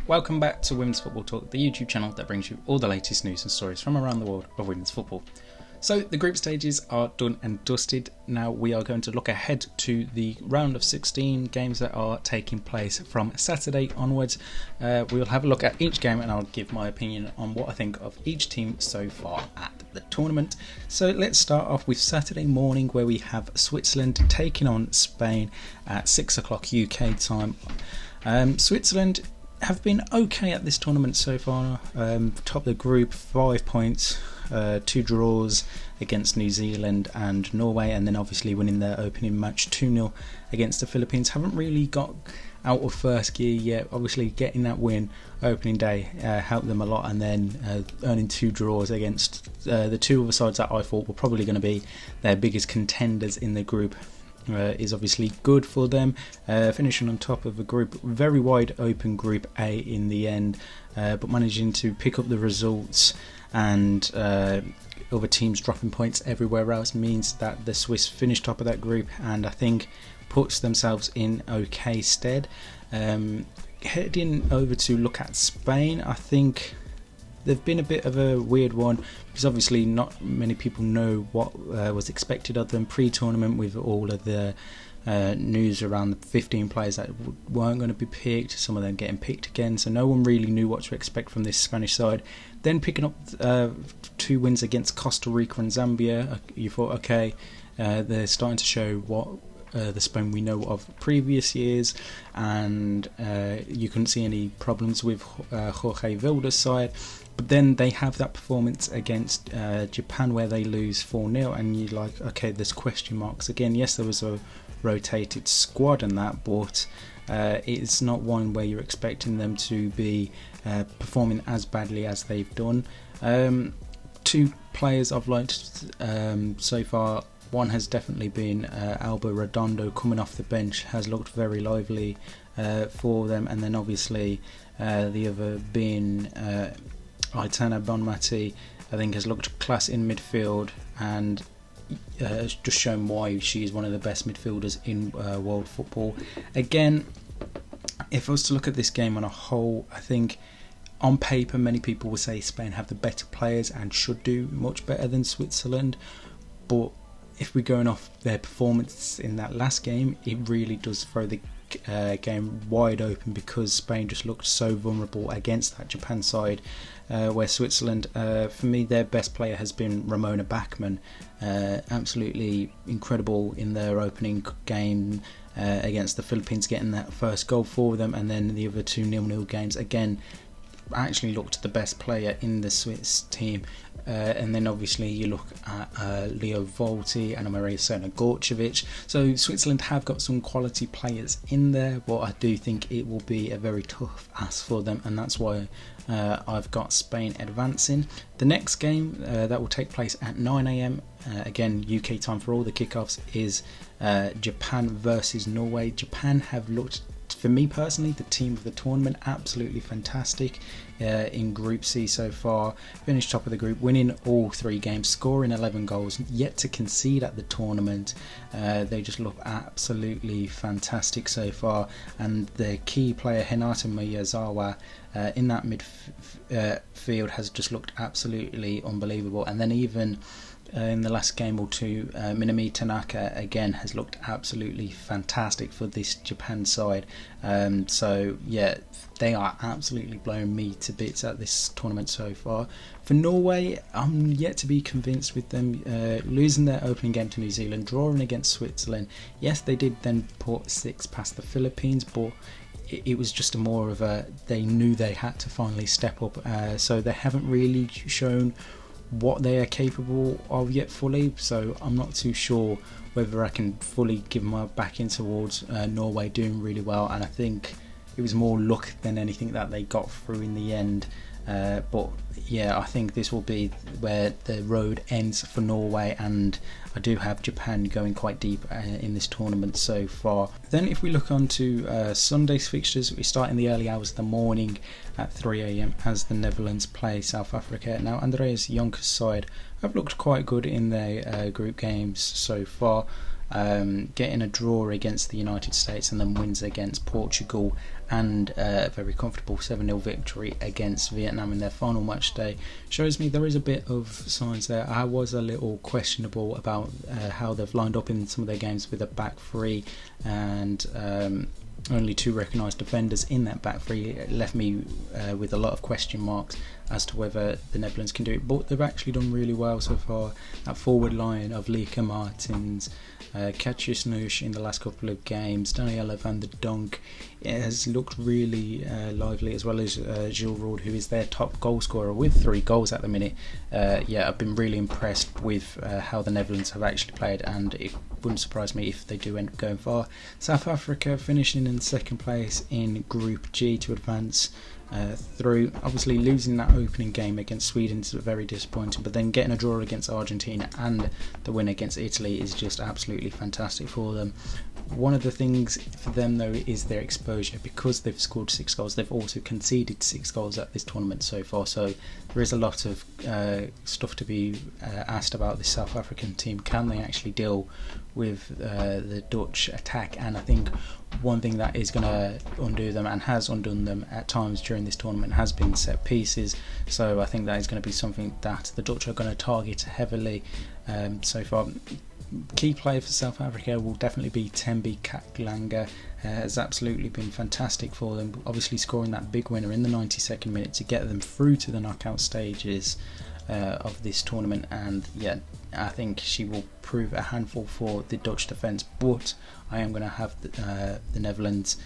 Welcome back to Women's Football Talk, the YouTube channel that brings you all the latest news and stories from around the world of women's football. So the group stages are done and dusted. Now we are going to look ahead to the round of 16 games that are taking place from Saturday onwards. We'll have a look at each game and I'll give my opinion on what I think of each team so far at the tournament. So let's start off with Saturday morning, where we have Switzerland taking on Spain at 6 o'clock UK time. Switzerland have been okay at this tournament so far. Top of the group, 5 points, 2 draws against New Zealand and Norway, and then obviously winning their opening match 2-0 against the Philippines. Haven't really got out of first gear yet. Obviously getting that win opening day helped them a lot, and then earning 2 draws against the 2 other sides that I thought were probably going to be their biggest contenders in the group. Is obviously good for them, finishing on top of a group, very wide open group A in the end, but managing to pick up the results, and other teams dropping points everywhere else means that the Swiss finished top of that group, and I think puts themselves in okay stead. Heading over to look at Spain, I think they've been a bit of a weird one, because obviously not many people know what was expected of them pre-tournament, with all of the news around the 15 players that weren't going to be picked, some of them getting picked again, so no one really knew what to expect from this Spanish side. Then picking up 2 wins against Costa Rica and Zambia, you thought, okay, they're starting to show what the Spain we know of previous years, and you couldn't see any problems with Jorge Vilda's side. But then they have that performance against Japan where they lose 4-0, and you're like, okay, there's question marks again. Yes, there was a rotated squad and that, but it's not one where you're expecting them to be performing as badly as they've done. 2 players I've liked so far. One has definitely been Alba Redondo, coming off the bench, has looked very lively for them, and then obviously the other being Aitana Bonmati, I think has looked class in midfield, and has just shown why she is one of the best midfielders in world football. Again, if I was to look at this game on a whole, I think on paper many people will say Spain have the better players and should do much better than Switzerland, but if we're going off their performance in that last game, it really does throw the game wide open, because Spain just looked so vulnerable against that Japan side, where Switzerland, for me, their best player has been Ramona Bachmann. Absolutely incredible in their opening game against the Philippines, getting that first goal for them, and then the other 2 0-0 games again actually looked the best player in the Swiss team. And then obviously you look at Leo Volti and Maria Gorcevic. So Switzerland have got some quality players in there, but I do think it will be a very tough ask for them, and that's why I've got Spain advancing. The next game that will take place at 9 AM, again UK time for all the kickoffs, is Japan versus Norway. Japan have looked, for me personally, the team of the tournament, absolutely fantastic in Group C so far. Finished top of the group, winning all 3 games, scoring 11 goals, yet to concede at the tournament. They just look absolutely fantastic so far, and their key player Hinata Miyazawa in that midfield has just looked absolutely unbelievable. And then even in the last game or 2, Minami Tanaka again has looked absolutely fantastic for this Japan side. So yeah, they are absolutely blowing me to bits at this tournament so far. For Norway, I'm yet to be convinced with them, losing their opening game to New Zealand, drawing against Switzerland. Yes, they did then put 6 past the Philippines, but it was just more of a, they knew they had to finally step up, so they haven't really shown what they are capable of yet fully, so I'm not too sure whether I can fully give my back in towards Norway doing really well, and I think it was more luck than anything that they got through in the end. But yeah, I think this will be where the road ends for Norway, and I do have Japan going quite deep in this tournament so far. Then if we look on to Sunday's fixtures, we start in the early hours of the morning at 3 AM as the Netherlands play South Africa. Now Andreas Jonker's side have looked quite good in their group games so far. getting a draw against the United States and then wins against Portugal, and a very comfortable 7-0 victory against Vietnam in their final match day, shows me there is a bit of signs there. I was a little questionable about how they've lined up in some of their games with a back three and only 2 recognised defenders in that back three. It left me with a lot of question marks as to whether the Netherlands can do it, but they've actually done really well so far. That forward line of Lieke Martins, Katja Snoes in the last couple of games, Daniela van der Donk, it has looked really lively, as well as Gilles Roord, who is their top goal scorer with 3 goals at the minute. I've been really impressed with how the Netherlands have actually played, and it wouldn't surprise me if they do end up going far. South Africa finishing in second place in Group G to advance through. Obviously losing that opening game against Sweden is very disappointing, but then getting a draw against Argentina and the win against Italy is just absolutely fantastic for them. One of the things for them though is their exposure. Because they've scored 6 goals, they've also conceded 6 goals at this tournament so far, so there is a lot of stuff to be asked about this South African team. Can they actually deal with the Dutch attack? And I think one thing that is going to undo them, and has undone them at times during this tournament, has been set pieces. So I think that is going to be something that the Dutch are going to target heavily so far. Key player for South Africa will definitely be Thembi Kgatlanga. Has absolutely been fantastic for them, obviously scoring that big winner in the 92nd minute to get them through to the knockout stages of this tournament. And I think she will prove a handful for the Dutch defence, but I am going to have the Netherlands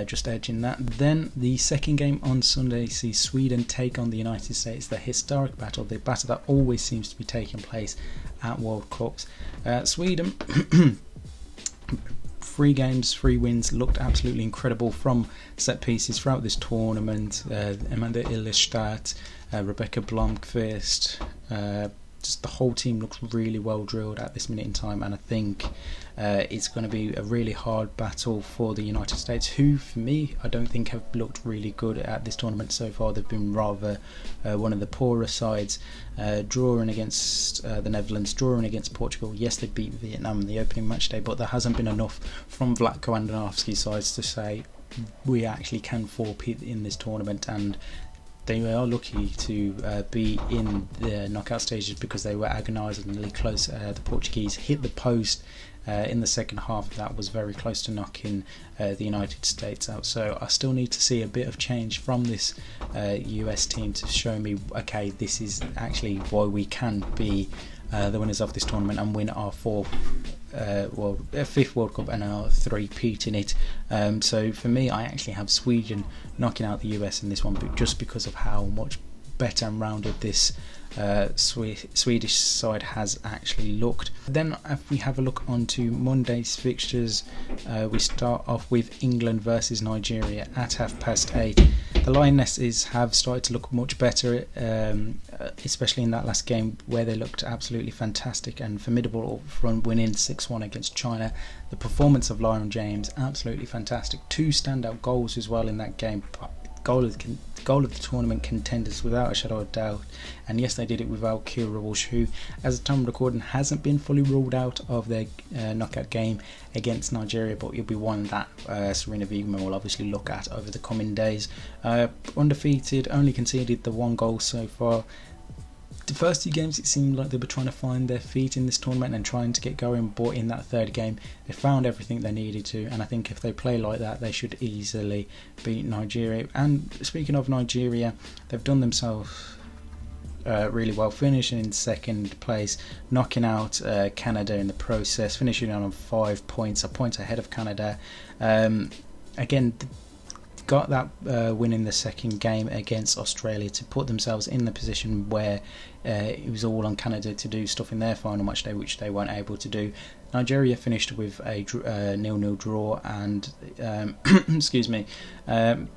just edging that. Then the second game on Sunday sees Sweden take on the United States, the historic battle, the battle that always seems to be taking place at World Cups. Sweden 3 games, 3 wins, looked absolutely incredible from set pieces throughout this tournament. Amanda Illerstadt, Rebecca Blomqvist, just the whole team looks really well drilled at this minute in time, and I think it's going to be a really hard battle for the United States, who for me I don't think have looked really good at this tournament so far. They've been rather one of the poorer sides, drawing against the Netherlands, drawing against Portugal. Yes, they beat Vietnam in the opening match day, but there hasn't been enough from Vlatko Andonovski's sides to say we actually can four-peat in this tournament, and they are lucky to be in the knockout stages because they were agonisingly close. The Portuguese hit the post in the second half. That was very close to knocking the United States out. So I still need to see a bit of change from this US team to show me, okay, this is actually why we can be the winners of this tournament and win our fifth World Cup and our 3-peat in it. So for me, I actually have Sweden knocking out the US in this one, but just because of how much better and rounded this Swedish side has actually looked. Then if we have a look onto Monday's fixtures, we start off with England versus Nigeria at 8:30. The Lionesses have started to look much better, especially in that last game where they looked absolutely fantastic and formidable from winning 6-1 against China. The performance of Lauren James, absolutely fantastic. 2 standout goals as well in that game. Goal of the tournament contenders without a shadow of doubt, and yes, they did it without Kira Walsh, who as the time of recording hasn't been fully ruled out of their knockout game against Nigeria, but it'll be one that Serena Wiegman will obviously look at over the coming days. Undefeated, only conceded the 1 goal so far. The first 2 games it seemed like they were trying to find their feet in this tournament and trying to get going, but in that third game they found everything they needed to, and I think if they play like that they should easily beat Nigeria. And speaking of Nigeria, they've done themselves really well, finishing in second place, knocking out Canada in the process, finishing on 5 points, a point ahead of Canada. Again, got that win in the second game against Australia to put themselves in the position where it was all on Canada to do stuff in their final match day, which they weren't able to do. Nigeria finished with a 0-0 draw and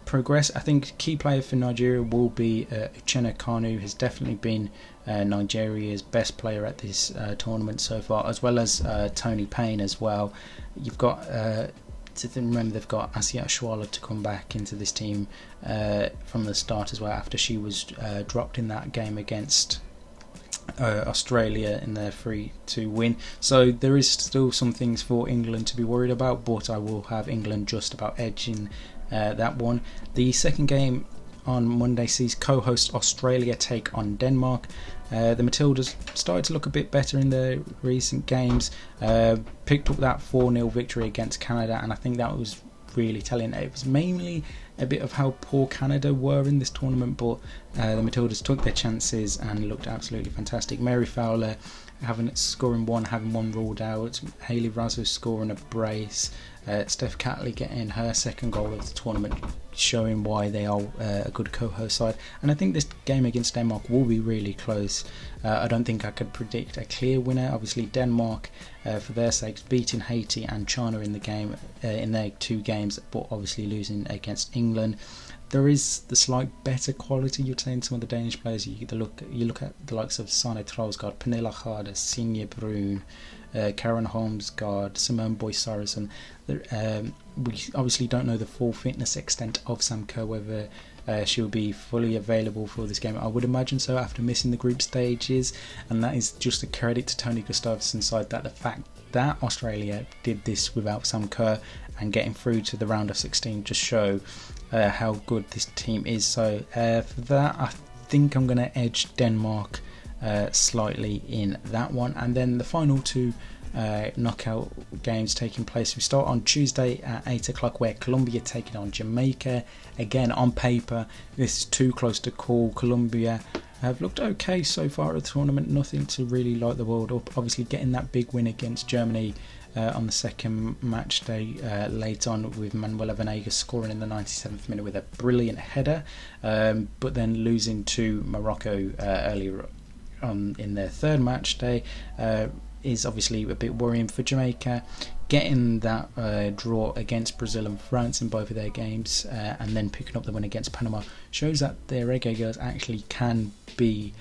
progress. I think key player for Nigeria will be Uchenna Kanu, who's definitely been Nigeria's best player at this tournament so far, as well as Tony Payne as well. You've got to remember they've got Asia Ashwala to come back into this team from the start as well, after she was dropped in that game against Australia in their 3-2 win. So there is still some things for England to be worried about, but I will have England just about edging that one. The second game on Monday sees co-host Australia take on Denmark. The Matildas started to look a bit better in their recent games, picked up that 4-0 victory against Canada, and I think that was really telling. It was mainly a bit of how poor Canada were in this tournament, but the Matildas took their chances and looked absolutely fantastic. Mary Fowler scoring one, having one ruled out, Hayley Raso scoring a brace, Steph Catley getting her second goal of the tournament, showing why they are a good co-host side. And I think this game against Denmark will be really close. I don't think I could predict a clear winner. Obviously Denmark, for their sakes, beating Haiti and China in the game in their 2 games, but obviously losing against England. There is the slight better quality, you'd say, in some of the Danish players. You look at the likes of Sanne Troelsgaard, Pernille Harder, Signe Brun, Karen Holmsgaard, Simone Boyce-Saracen. We obviously don't know the full fitness extent of Sam Kerr, whether she'll be fully available for this game. I would imagine so after missing the group stages, and that is just a credit to Tony Gustafsson's side, that the fact that Australia did this without Sam Kerr and getting through to the round of 16 just show how good this team is. So for that, I think I'm going to edge Denmark slightly in that one. And then the final 2 knockout games taking place. We start on Tuesday at 8 o'clock, where Colombia taking on Jamaica. Again, on paper, this is too close to call. Colombia have looked okay so far at the tournament, nothing to really light the world up. Obviously getting that big win against Germany on the second match day late on, with Manuela Venegas scoring in the 97th minute with a brilliant header, but then losing to Morocco earlier on in their third match day is obviously a bit worrying for Jamaica. Getting that draw against Brazil and France in both of their games, and then picking up the win against Panama, shows that their reggae girls actually can be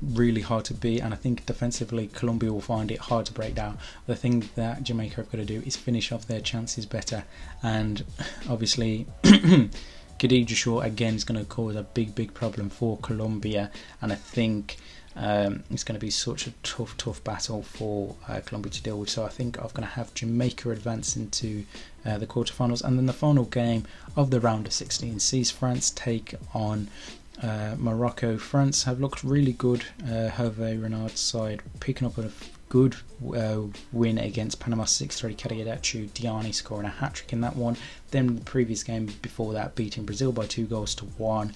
really hard to beat. And I think defensively Colombia will find it hard to break down. The thing that Jamaica have got to do is finish off their chances better, and obviously Khadija Shaw again is going to cause a big problem for Colombia, and I think it's going to be such a tough battle for Colombia to deal with. So I think I'm going to have Jamaica advance into the quarterfinals. And then the final game of the round of 16 sees France take on Morocco. France have looked really good. Hervé Renard's side picking up a good win against Panama 6-3. Kadiadachu Diani scoring a hat-trick in that one. Then the previous game before that, beating Brazil by 2-1.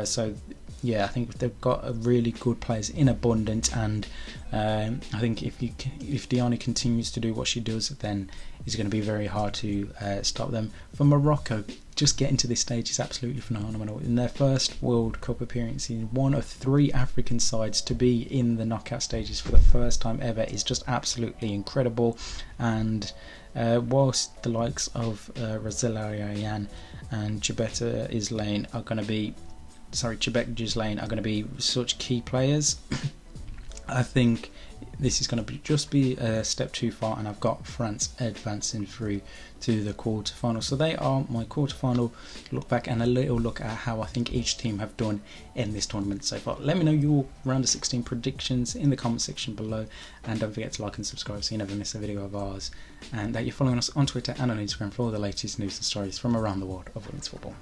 So yeah, I think they've got really good players in abundance, and I think if Diani continues to do what she does, then it's going to be very hard to stop them. For Morocco, just getting to this stage is absolutely phenomenal. In their first World Cup appearance, one of 3 African sides to be in the knockout stages for the first time ever is just absolutely incredible. And whilst the likes of Rosella Ayayan and Chebet Ghislaine are going to be such key players, I think this is going to be a step too far, and I've got France advancing through to the quarterfinal. So they are my quarterfinal look back and a little look at how I think each team have done in this tournament so far. Let me know your round of 16 predictions in the comment section below, and don't forget to like and subscribe so you never miss a video of ours, and that you're following us on Twitter and on Instagram for all the latest news and stories from around the world of women's football.